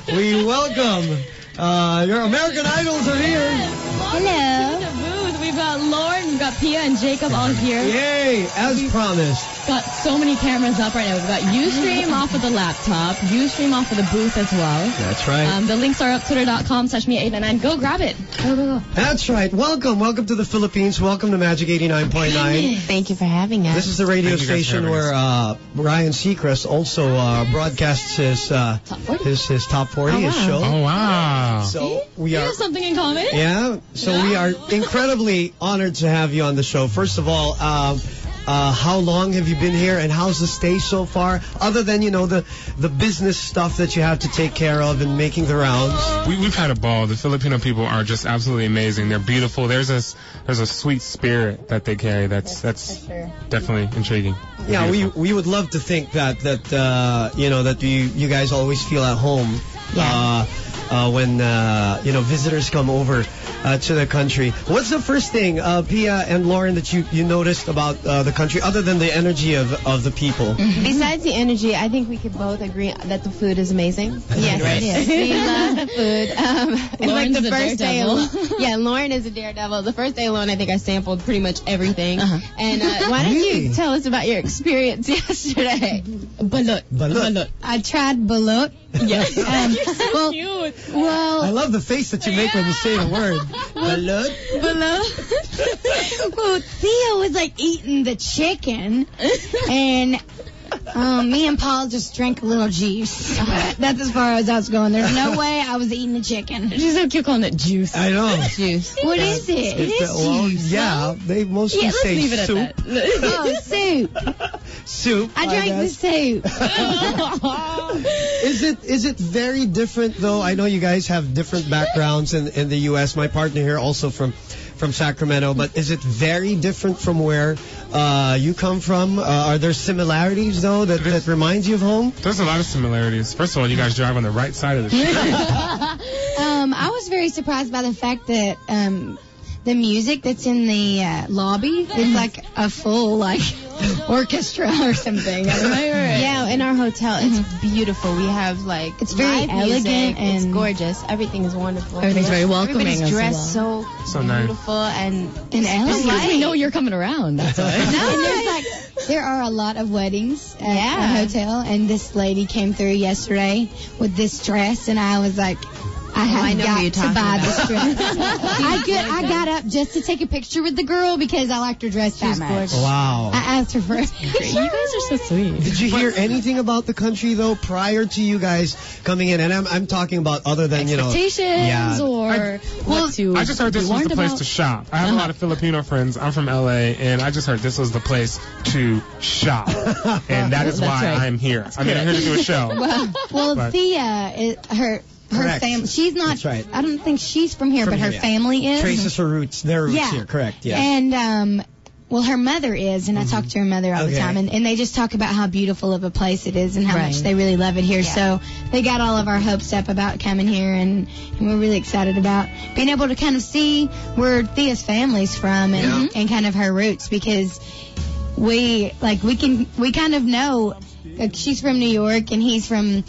We welcome your American Idols are here. Hello. To the booth. We've got Lauren, we've got Pia and Jacob all here. Yay, as promised. Got so many cameras up right now. We've got Ustream off of the laptop, Ustream off of the booth as well. That's right. The links are up, twitter.com/Mia899. Go grab it. Go. That's right. Welcome to the Philippines. Welcome to Magic 89.9. Thank you for having us. This is the radio station where Ryan Seacrest also broadcasts his Top 40, his show. Oh, wow. So we have something in common. Yeah. So we are incredibly honored to have you on the show. First of all, how long have you been here, and how's the stay so far? Other than, the business stuff that you have to take care of and making the rounds. We've had a ball. The Filipino people are just absolutely amazing. They're beautiful. There's a sweet spirit that they carry. That's definitely intriguing. Yeah, we would love to think that you guys always feel at home. Yeah. When visitors come over to the country. What's the first thing, Pia and Lauren, that you noticed about the country, other than the energy of the people? Besides the energy, I think we could both agree that the food is amazing. Yes, right. it is. We love the food. It's like the first day. Yeah, Lauren is a daredevil. The first day alone, I think I sampled pretty much everything. And why don't you tell us about your experience yesterday? Balut. I tried balut. Yes. Well, cute. Well, I love the face that you make when you say the word. Balut. well, Theo was like eating the chicken, and me and Paul just drank a little juice. That's as far as I was going. There's no way I was eating the chicken. She's so cute calling it juice. I know. Juice. What is it? It is juice. Yeah, they mostly say leave it soup. at that. Oh, soup. Soup. I drank the soup. Is it very different though? I know you guys have different backgrounds in the U.S. My partner here also from Sacramento, but is it very different from where you come from? Are there similarities though that reminds you of home? There's a lot of similarities. First of all, you guys drive on the right side of the street. I was very surprised by the fact that the music that's in the lobby is like a full orchestra or something. Yeah, in our hotel, it's beautiful. We have it's very live elegant music. and it's gorgeous. Everything is wonderful. Everything's very welcoming. Everybody's as dressed well. so nice. beautiful and elegant. Because we know you're coming around. That's why. And there are a lot of weddings at the hotel, and this lady came through yesterday with this dress, and I was like, I have got to buy this dress. I got up just to take a picture with the girl because I liked her dress that much. Wow. I asked her for it. You guys are so sweet. Did you hear anything about the country though prior to you guys coming in? And I'm talking about other than expectations or what to I just heard this was the place to shop. I have a lot of Filipino friends. I'm from LA, and I just heard this was the place to shop, and that is why I'm here. I'm here to do a show. Well, Thea, her family. She's not. That's right. I don't think she's from here, but her family is. Traces her roots. Their roots here. Correct. Yeah. And her mother is, and I talk to her mother all the time, and they just talk about how beautiful of a place it is and how much they really love it here. Yeah. So they got all of our hopes up about coming here, and we're really excited about being able to kind of see where Thea's family's from and kind of her roots, because we kind of know. She's from New York and he's from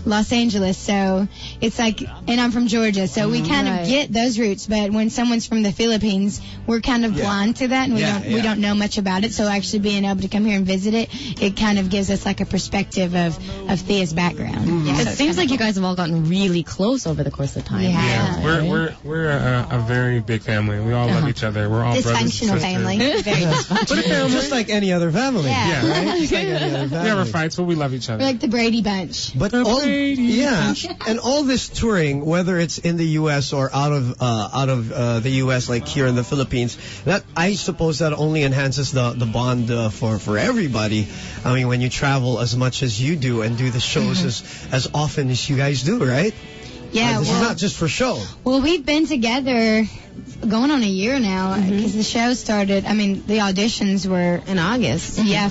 Los Angeles, so it's like, and I'm from Georgia, so we kind of get those roots. But when someone's from the Philippines, we're kind of blind to that, and we don't know much about it. So actually being able to come here and visit it kind of gives us like a perspective of Thea's background. It seems like you guys have all gotten really close over the course of time. Yeah, we're a very big family. We all love each other. We're all brothers and sisters. Dysfunctional family. Very dysfunctional. Just like any other family. Yeah. Right? Just like any other family. We never fights, but we love each other. We're like the Brady Bunch. But and all this touring, whether it's in the U.S. or out of the U.S., like here in the Philippines, that I suppose that only enhances the bond for everybody. I mean, when you travel as much as you do and do the shows as often as you guys do, right? Yeah. This is not just for show. Well, we've been together going on a year now because the show started. I mean, the auditions were in August. Yeah,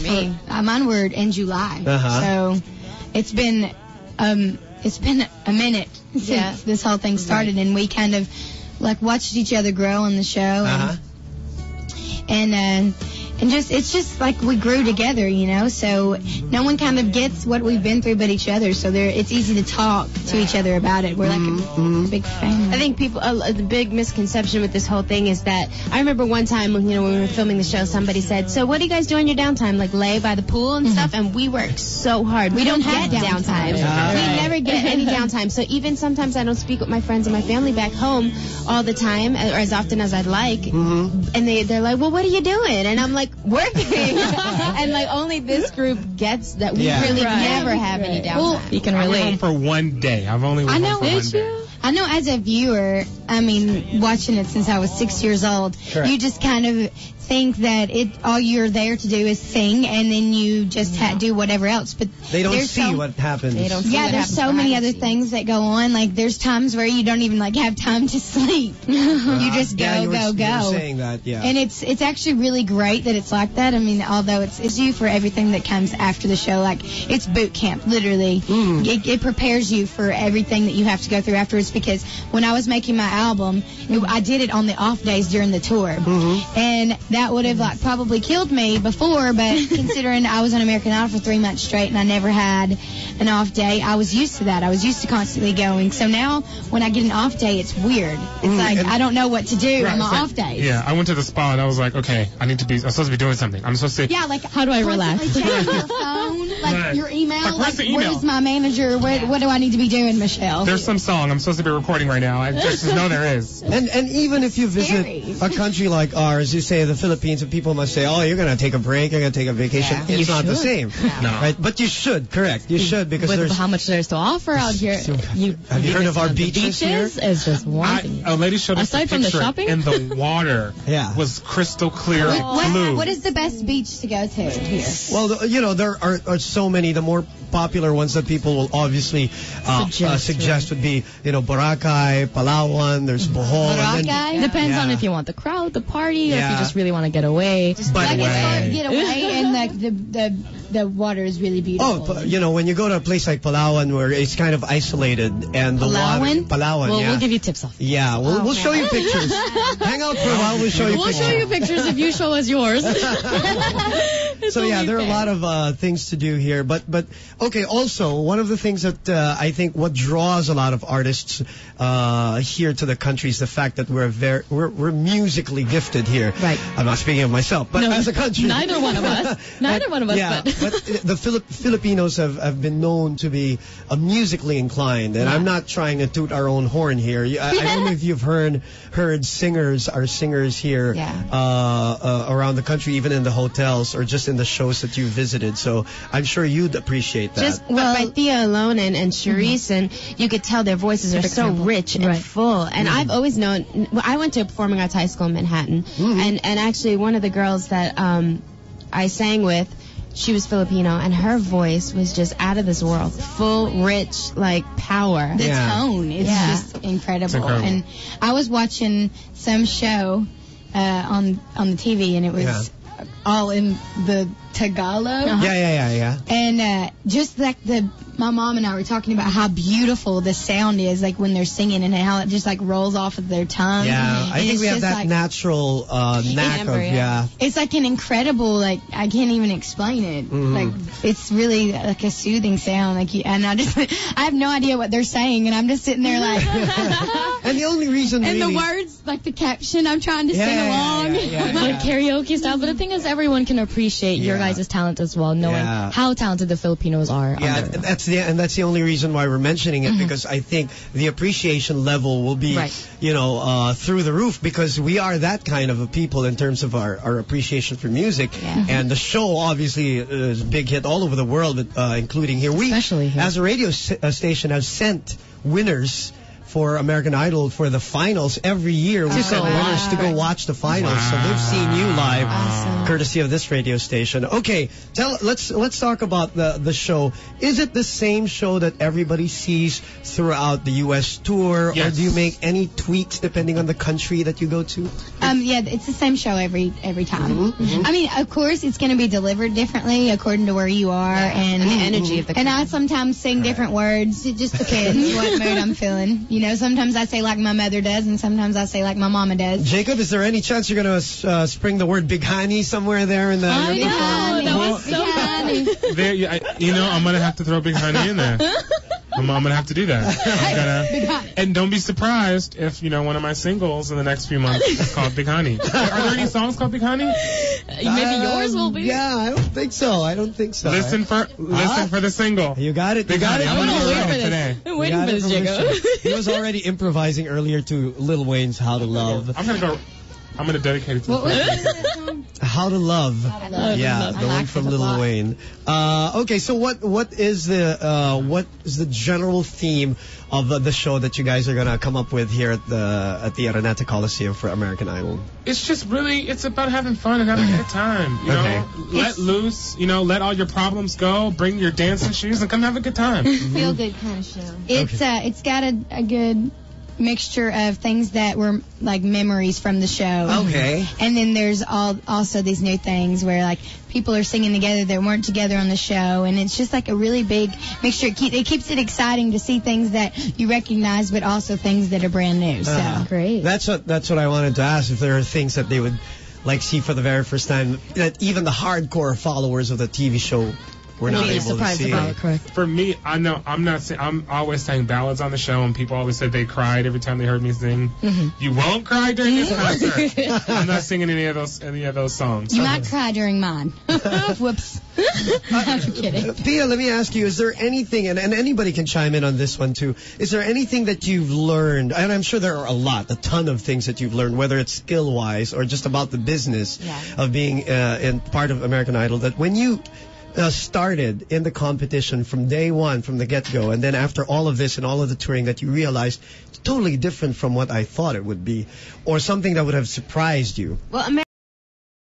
mine were in July. So it's been a minute since this whole thing started, and we kind of watched each other grow on the show, and it's just like we grew together, you know. So no one kind of gets what we've been through but each other. So it's easy to talk to each other about it. We're like a big family. I think the big misconception with this whole thing is that I remember one time when we were filming the show, somebody said, "So what do you guys do in your downtime? Like lay by the pool and stuff?" And we work so hard. We don't get downtime. We never get any downtime. So even sometimes I don't speak with my friends and my family back home all the time, or as often as I'd like. And they're like, "Well, what are you doing?" And I'm like, "Working." And like only this group gets that we really never have any downtime. Well, you can relate. I'm home for one day. I've only worked home for one day. I know as a viewer, I mean, watching it since I was 6 years old, you just kind of think that all you're there to do is sing, and then you just do whatever else. But they don't see what happens. They don't see there's so many other things that go on. Like there's times where you don't even like have time to sleep. You just go. You were saying that, And it's actually really great that it's like that. I mean, although it's you for everything that comes after the show. Like it's boot camp, literally. It prepares you for everything that you have to go through afterwards. Because when I was making my album, I did it on the off days during the tour, and that would have like probably killed me before, but considering I was on American Idol for 3 months straight and I never had an off day, I was used to that. I was used to constantly going. So now when I get an off day, it's weird. It's like I don't know what to do on my off days. Yeah, I went to the spa and I was like, okay, I'm supposed to be doing something. I'm supposed to. Yeah, like how do I relax? Check your phone, like your email. Like, where's the email? Where's my manager? What do I need to be doing, Michelle? There's some song I'm supposed to be recording right now. I just know there is. And even if you visit a country like ours, you say the Philippines, and people must say, "Oh, you're gonna take a break, you're gonna take a vacation." Yeah. It's not the same, right? But you should, correct? You should, because with there's how much there's to offer out here. Have you heard of our beaches here? Is just one. A lady showed us aside a from the picture, shopping, and the water was crystal clear blue. What is the best beach to go to here? Well, there are so many. The more popular ones that people will obviously suggest would be, Boracay, Palawan. There's Bohol. Boracay depends on if you want the crowd, the party, or if you just really want to get away. Get away, and like the water is really beautiful. Oh, when you go to a place like Palawan where it's kind of isolated and the water. Palawan, well, we'll give you tips off. Yeah, we'll show you pictures. Hang out for a while. We'll show you pictures. We'll show you pictures if you show us yours. So yeah, there are a lot of things to do here, but okay. Also, one of the things that I think what draws a lot of artists here to the country is the fact that we're musically gifted here. Right. I'm not speaking of myself, but as a country, neither one of us. Yeah, but the Filipinos have been known to be musically inclined, and I'm not trying to toot our own horn here. I don't know if you've heard our singers here around the country, even in the hotels or just in the shows that you visited. So I'm sure you'd appreciate that. By Thea alone and Charisse, and you could tell their voices are so rich and full. And I've always known, I went to a performing arts high school in Manhattan, and actually one of the girls that I sang with, she was Filipino, and her voice was just out of this world. Full, rich, power. The tone is just incredible. And I was watching some show on the TV, and it was all in the Tagalog. Yeah. And just like my mom and I were talking about how beautiful the sound is, like when they're singing, and how it just rolls off of their tongue. Yeah, I think we have that natural knack of It's like an incredible, I can't even explain it. It's really like a soothing sound. And I have no idea what they're saying, and I'm just sitting there And the only reason and the words, the caption, I'm trying to sing along. Like karaoke style. But the thing is, everyone can appreciate your guys' talent as well, knowing how talented the Filipinos are. Yeah, that's the only reason why we're mentioning it, because I think the appreciation level will be, through the roof, because we are that kind of a people in terms of our appreciation for music. And the show obviously is a big hit all over the world, including here. Especially here. As a radio station, have sent winners for American Idol for the finals every year. We send winners to go watch the finals, so they've seen you live, courtesy of this radio station. Okay, let's talk about the show. Is it the same show that everybody sees throughout the U.S. tour, or do you make any tweaks depending on the country that you go to? Yeah, it's the same show every time. I mean, of course, it's going to be delivered differently according to where you are and the energy of the And I sometimes sing different words. It just depends what mood I'm feeling. You know, sometimes I say like my mother does, and sometimes I say like my mama does. Jacob, is there any chance you're going to spring the word bighani somewhere there in the... I know, that was so funny. I'm going to have to throw bighani in there. I'm going to have to do that. And don't be surprised if, one of my singles in the next few months is called Big Honey. Are there any songs called Big Honey? Maybe yours will be. Yeah, I don't think so. Listen for the single. You got it. Big Honey. I'm going to wait for it today. this. I'm waiting for this, Jacob. He was already improvising earlier to Lil Wayne's How to Love. I'm going to dedicate it to How to Love. Yeah, the one from Lil Wayne. Okay, so what is the general theme of the show that you guys are gonna come up with here at the Araneta Coliseum for American Idol? It's just it's about having fun and having a good time. You know, let loose. Let all your problems go. Bring your dancing shoes and come have a good time. Feel good kind of show. It's got a good mixture of things that were like memories from the show. Okay. And then there's also these new things where like people are singing together that weren't together on the show, and it's just like a really big mixture. It keeps it exciting to see things that you recognize, but also things that are brand new. So great. That's what I wanted to ask, if there are things that they would like see for the very first time that even the hardcore followers of the TV show were not able to see. Correct. For me, I know I'm always saying ballads on the show, and people always said they cried every time they heard me sing. You won't cry during this concert. I'm not singing any of those songs. You might cry during mine. Whoops. I'm kidding. Pia, let me ask you, is there anything, and anybody can chime in on this one too, is there anything that you've learned, and I'm sure there are a ton of things that you've learned, whether it's skill-wise or just about the business of being in part of American Idol, that when you started in the competition from day one, from the get-go, and then after all of this and all of the touring, that you realized it's totally different from what I thought it would be, or something that would have surprised you? Well,